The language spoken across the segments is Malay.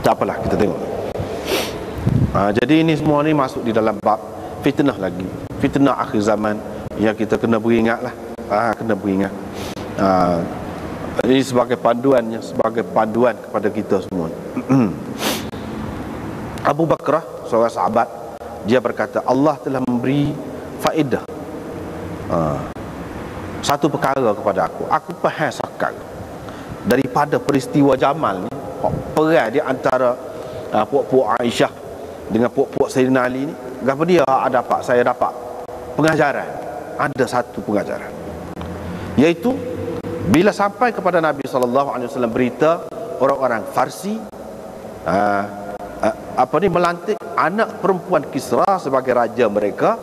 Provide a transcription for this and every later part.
Tak apalah, kita tengok. Jadi ini semua ni masuk di dalam bab fitnah lagi, fitnah akhir zaman yang kita kena beringat lah. Kena beringat. Ini sebagai panduannya, sebagai panduan kepada kita semua. Abu Bakrah, seorang sahabat, dia berkata, Allah telah memberi faedah satu perkara kepada aku. Aku faham sekarang daripada peristiwa Jamal ni, perang di antara puak-puak Aisyah dengan puak-puak Sayyidina Ali ni. Apa dia saya dapat pengajaran. Ada satu pengajaran, iaitu bila sampai kepada Nabi SAW berita orang-orang Farsi melantik anak perempuan Kisra sebagai raja mereka,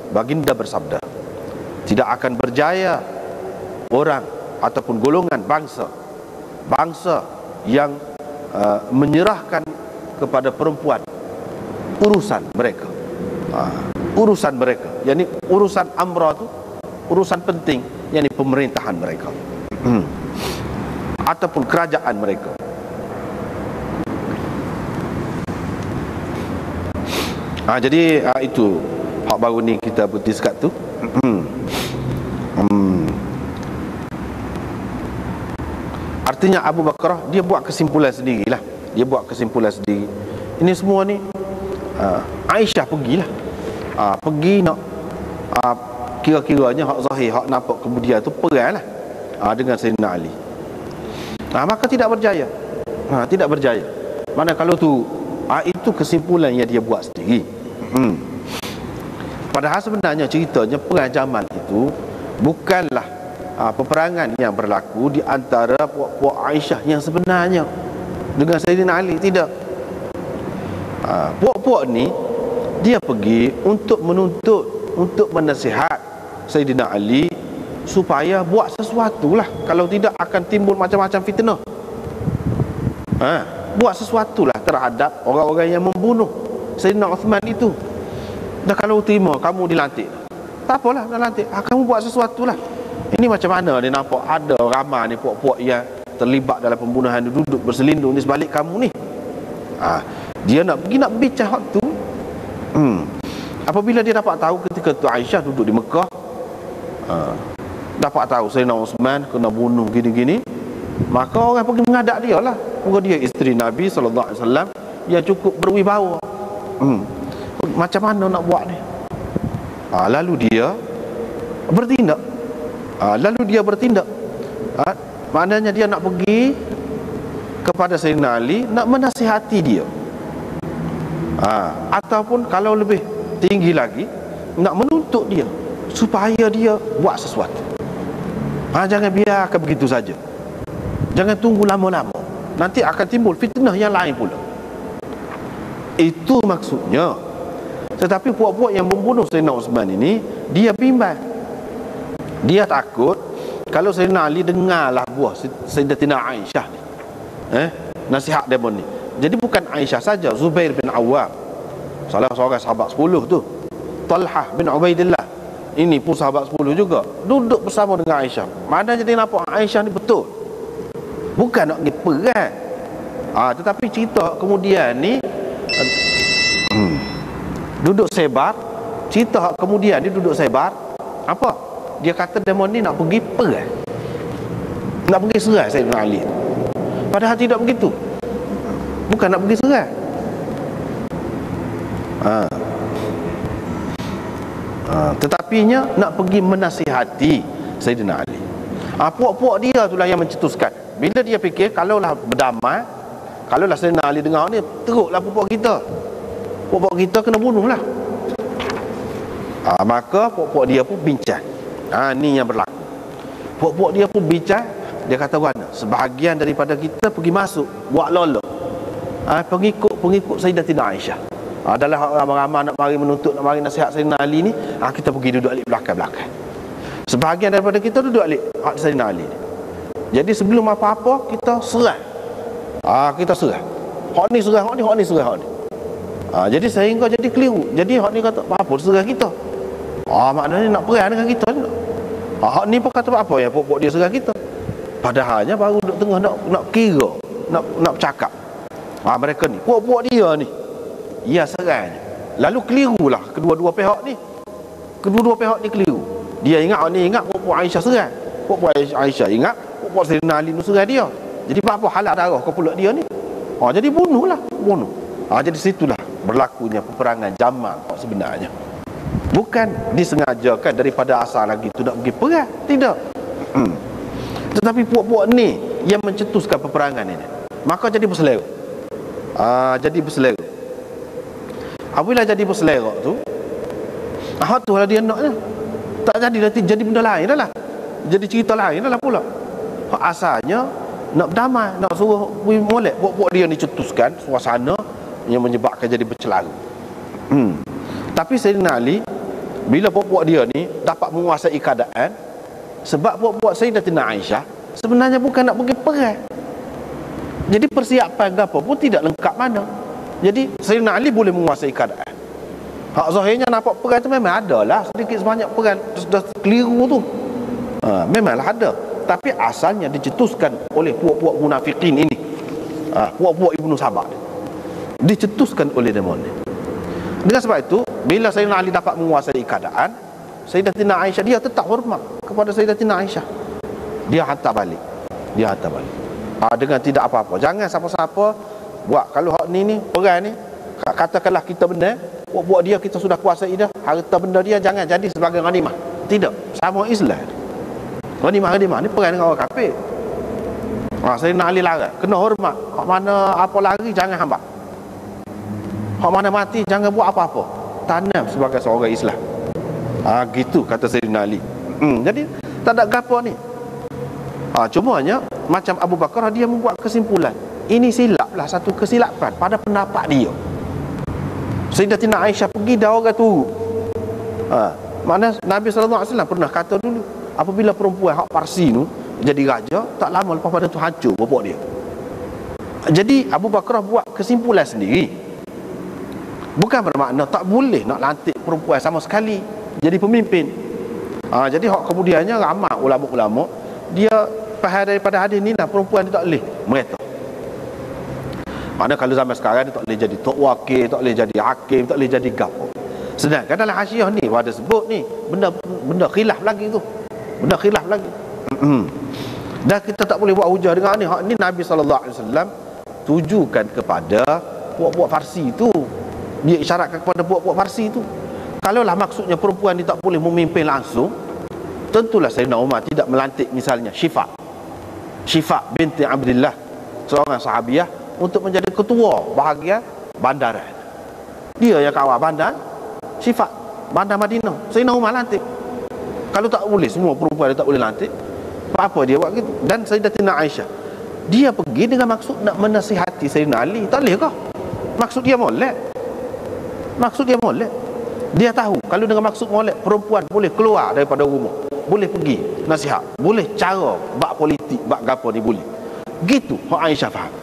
baginda bersabda, tidak akan berjaya orang ataupun golongan bangsa yang menyerahkan kepada perempuan urusan mereka, yakni urusan amra tu, urusan penting, yakni pemerintahan mereka ataupun kerajaan mereka. Jadi itu hak baru ni kita bertiskat tu. Artinya Abu Bakrah dia buat kesimpulan sendirilah. Ini semua ni Aisyah pergilah, pergi nak kira-kiranya hak zahir, hak nampak kemudian tu perang lah dengan Sayyidina Ali. Maka tidak berjaya. Mana kalau tu itu kesimpulan yang dia buat sendiri. Padahal sebenarnya ceritanya perang Jamal itu bukanlah peperangan yang berlaku di antara puak-puak Aisyah yang sebenarnya dengan Sayyidina Ali. Tidak. Puak-puak ni dia pergi untuk menuntut, untuk menasihat Sayyidina Ali supaya buat sesuatu lah, kalau tidak akan timbul macam-macam fitnah. Buat sesuatu lah terhadap orang-orang yang membunuh Sayyidina Uthman itu. Dan kalau terima kamu dilantik, tak apalah, dah lantik, kamu buat sesuatu lah. Ini macam mana dia nampak ada ramai ni puak-puak yang terlibat dalam pembunuhan, duduk berselindung di sebalik kamu ni. Dia nak pergi nak bincang hak tu. Apabila dia dapat tahu ketika tu Aisyah duduk di Mekah, dapat tahu Sayyidina Uthman kena bunuh gini-gini, maka orang pergi mengadap dia lah. Muka dia isteri Nabi SAW yang cukup berwibawa. Macam mana nak buat ni? Lalu dia bertindak. Maknanya dia nak pergi kepada Sayyidina Ali, nak menasihati dia. Ataupun kalau lebih tinggi lagi, nak menuntut dia supaya dia buat sesuatu. Jangan biarkan begitu saja. Jangan tunggu lama-lama, nanti akan timbul fitnah yang lain pula. Itu maksudnya. Tetapi puak-puak yang membunuh Sayyidina Uthman ini, dia bimbang. Dia takut kalau Sayyidina Ali dengarlah buah Sayyidatina Aisyah ni, nasihat dia ni. Jadi bukan Aisyah saja, Zubair bin Awwam, salah seorang sahabat 10 tu, Talhah bin Ubaidillah, ini pun sahabat 10 juga, duduk bersama dengan Aisyah. Mana jadi nampak Aisyah ni betul, bukan nak pergi perang. Tetapi cerita kemudian ni duduk sebar. Cerita kemudian dia duduk sebar. Apa? Dia kata demon ni nak pergi perang, nak pergi serang Sayyidina Ali. Padahal tidak begitu. Bukan nak pergi serang. Tetapinya nak pergi menasihati Sayyidina Ali. Puak-puak dia itulah yang mencetuskan. Bila dia fikir kalaulah berdamai, kalaulah Sayyidina Ali dengar ni, teruklah puak-puak kita kena bunuh lah. Maka puak-puak dia pun bincang. Ni yang berlaku. Puak-puak dia pun bincang. Dia kata mana sebahagian daripada kita pergi masuk buat lolok, pengikut Sayyidatina Aisyah. Adalah ramai-ramai nak mari menuntut, nak mari nasihat Sayyidina Ali ni, kita pergi duduk alik belakang-belakang. Sebahagian daripada kita duduk alik Sayyidina Ali ni. Jadi sebelum apa-apa kita serang. Kita serang. Hak ni serang, hak ni serang, hak ni. Jadi sehingga jadi keliru. Jadi hak ni kata apa serang kita. Maknanya nak perang dengan kita juga. Hak ni pun kata apa ya, pokok dia serang kita. Padahalnya baru duduk tengah nak kira, nak bercakap. Mereka ni, puak-puak dia ni, ia serang. Lalu kelirulah kedua-dua pihak ni. Kedua-dua pihak ni keliru. Dia ingat, ni ingat puak-puak Aisyah serang. Puak-puak Aisyah ingat puak-puak Sayyidina Ali ni serang dia. Jadi apa halal darah ke pula dia ni? Jadi bunuh. Jadi situlah berlakunya peperangan jamak sebenarnya. Bukan disengajakan daripada asal lagi tu nak pergi perang. Tidak. Tetapi puak-puak ni yang mencetuskan peperangan ini. Maka jadi berselera. Jadi berselera. Apabila jadi berselera tu, tu lah dia naknya. Tak jadi benda lain dah lah. Jadi cerita lain dah lah pula. Asalnya nak berdamai, nak suruh molek. Puak-puak dia ni cetuskan suasana yang menyebabkan jadi bercelaru. Tapi Sayyidina Ali, bila puak-puak dia ni dapat menguasai keadaan, sebab puak-puak Sayyidatina Aisyah sebenarnya bukan nak pergi perang. Jadi persiapan apa pun tidak lengkap mana. Jadi Sayyidina Ali boleh menguasai keadaan. Hak zahirnya nampak perang tu memang ada lah, sedikit sebanyak perang sudah keliru tu. Memanglah ada. Tapi asalnya dicetuskan oleh puak-puak munafikin ini. Puak-puak Ibnu Sabah dicetuskan oleh demon ni. Dengan sebab itu, bila Sayyidina Ali dapat menguasai keadaan, Sayyidatina Aisyah, dia tetap hormat kepada Sayyidatina Aisyah. Dia hantar balik. Dengan tidak apa-apa. Jangan siapa-siapa buat. Kalau hak ni perang ni, katakanlah kita benar, buat dia kita sudah kuasai dah, harta benda dia jangan jadi sebagai ghanimah. Tidak, sama Islam. Ghanimah ni perang dengan orang kafir. Sayyidina Ali larang, kena hormat. Hak mana apa lari jangan hamba. Hak mana mati jangan buat apa-apa. Tanam sebagai seorang Islam. Gitu kata Sayyidina Ali. Jadi tak ada gapo ni. Cumanya macam Abu Bakar, dia membuat kesimpulan. Ini silaplah, satu kesilapan pada pendapat dia. Sayyidatina Aisyah pergi dah orang turut. Mana Nabi SAW pernah kata dulu, apabila perempuan hak Parsi tu jadi raja, tak lama lepas pada tu hancur bapak dia. Jadi Abu Bakar buat kesimpulan sendiri. Bukan bermakna tak boleh nak lantik perempuan sama sekali jadi pemimpin. Jadi hak kemudiannya ramai ulama-ulama dia faham daripada hadis ni lah, perempuan dia tak boleh mereka. Mana kalau zaman sekarang dia tak boleh jadi tok wakil, tak boleh jadi hakim, tak boleh jadi gapo. Sedangkan dalam Hasyiah ni ada sebut ni benda khilaf lagi tu. Benda khilaf lagi. Dan kita tak boleh buat hujah dengan ni. Hak ni Nabi SAW tujukan kepada puak-puak Parsi tu. Dia isyaratkan kepada puak-puak Parsi tu. Kalaulah maksudnya perempuan ni tak boleh memimpin langsung, tentulah Sayyidina Umar tidak melantik misalnya Syifa binti Abdillah, seorang sahabiah, untuk menjadi ketua bahagian bandaran. Dia yang kawal bandar Syifa, bandar Madinah. Sayyidina Umar lantik. Kalau tak boleh, semua perempuan dia tak boleh lantik, apa dia buat gitu. Dan Sayyidatina Aisyah, dia pergi dengan maksud nak menasihati Sayyidina Ali. Tak boleh kah? Maksud dia molek. Dia tahu kalau dengan maksud molek, perempuan boleh keluar daripada rumah, boleh pergi nasihat, boleh cara bak politik, bak gapo ni boleh. Gitu hak Aisyah faham.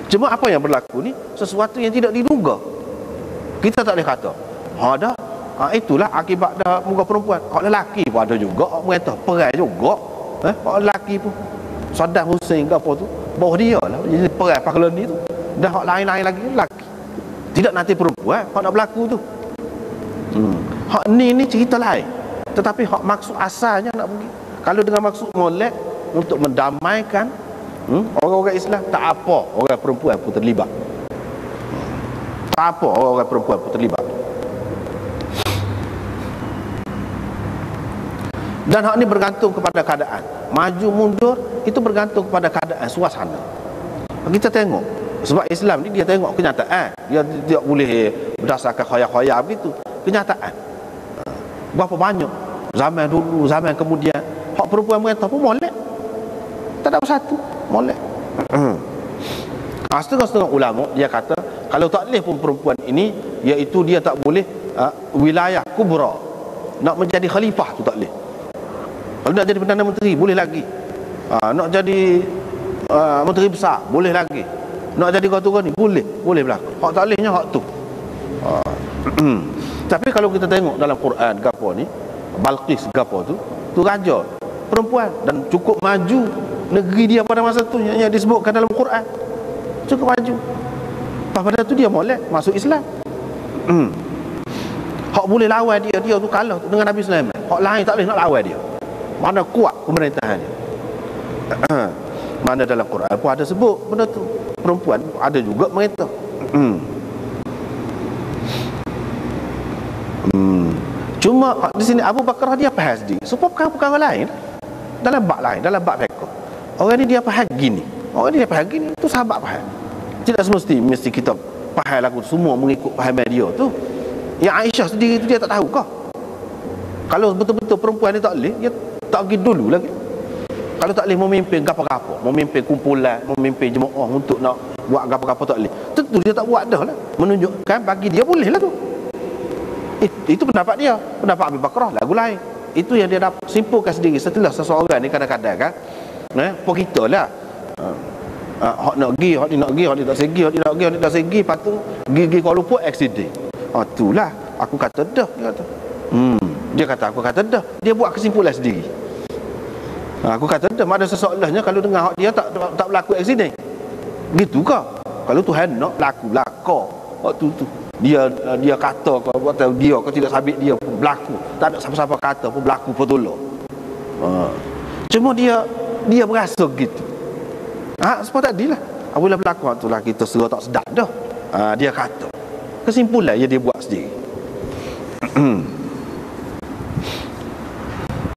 Cuma apa yang berlaku ni sesuatu yang tidak diduga. Kita tak boleh kata itulah akibat dah muka perempuan. Hak lelaki pun ada juga, hak mereka perai juga. Hak lelaki pun Saddam Hussein ke apa tu, bawah dia lah jadi perai pahlawan ni tu. Dan hak lain-lain lagi lelaki. Tidak nanti perempuan hak nak berlaku tu. Hak ni cerita lain. Tetapi hak maksud asalnya nak pergi. Kalau dengan maksud molek untuk mendamaikan orang-orang Islam, tak apa orang perempuan pun terlibat. Tak apa orang perempuan pun terlibat. Dan hak ni bergantung kepada keadaan. Maju mundur itu bergantung kepada keadaan, suasana. Kita tengok, sebab Islam ni dia tengok kenyataan. Dia tidak boleh berdasarkan khayal-khayal begitu. Kenyataan. Berapa banyak zaman dulu, zaman kemudian, hak perempuan mereka pun molek. Tak ada satu molek. Setengah-setengah ulama dia kata kalau tak boleh pun perempuan ini, iaitu dia tak boleh wilayah kubra, nak menjadi khalifah tu tak boleh. Kalau nak jadi Perdana Menteri boleh lagi. Nak jadi menteri besar boleh lagi. Nak jadi ketua ni boleh berlaku. Hak tak bolehnya hak tu. Tapi kalau kita tengok dalam Quran gapo ni, Balqis gapo tu raja perempuan dan cukup maju negeri dia pada masa tu yang disebutkan dalam Quran. Cukup maju. Pada tu dia molek masuk Islam. Hak boleh lawan dia tu kalah dengan Nabi Sulaiman. Hak lain tak boleh nak lawan dia. Mana kuat pemerintahan dia. Mana dalam Quran pun ada sebut benda tu. Perempuan ada juga merintah. Cuma di sini Abu Bakar dia faham sendiri. Supaya perkara-perkara lain dalam bab lain, dalam bab fiqh. Orang ni dia faham gini. Orang ni dia faham gini, tu sahabat faham. Tidak mesti kita faham lagu semua mengikut fahaman dia tu. Yang Aisyah sendiri tu dia tak tahu kah? Kalau betul-betul perempuan ni tak boleh, dia tak pergi dulu lagi. Kalau tak boleh memimpin gapo-gapo, memimpin kumpulan, memimpin jemaah untuk nak buat gapo-gapo tak boleh. Tentu dia tak buat dah lah. Menunjukkan bagi dia boleh lah tu. Itu pendapat dia. Pendapat Abu Bakrah lagu lain. Itu yang dia dapat simpulkan sendiri. Setelah seseorang ni kadang-kadang kan, pun kita lah, hak nak pergi, hak ni nak pergi, hak ni tak segi, hak ni nak pergi, hak ni tak segi, lepas tu pergi Kuala Lumpur accident. Itulah aku kata dah, dia kata. Dia kata aku kata dah. Dia buat kesimpulan sendiri. Aku kata dah, ada sesoalahnya kalau dengar hak dia tak berlaku accident. Gitu ke? Kalau Tuhan nak berlaku waktu tu. Dia kata atau dia kau tidak sabit dia pun berlaku. Tak ada siapa-siapa kata pun berlaku pun tolong. Cuma dia berasa gitu. Sebab tadilah apabila berlaku tu lah kita serah tak sedap dah. Dia kata kesimpulan yang dia buat sendiri.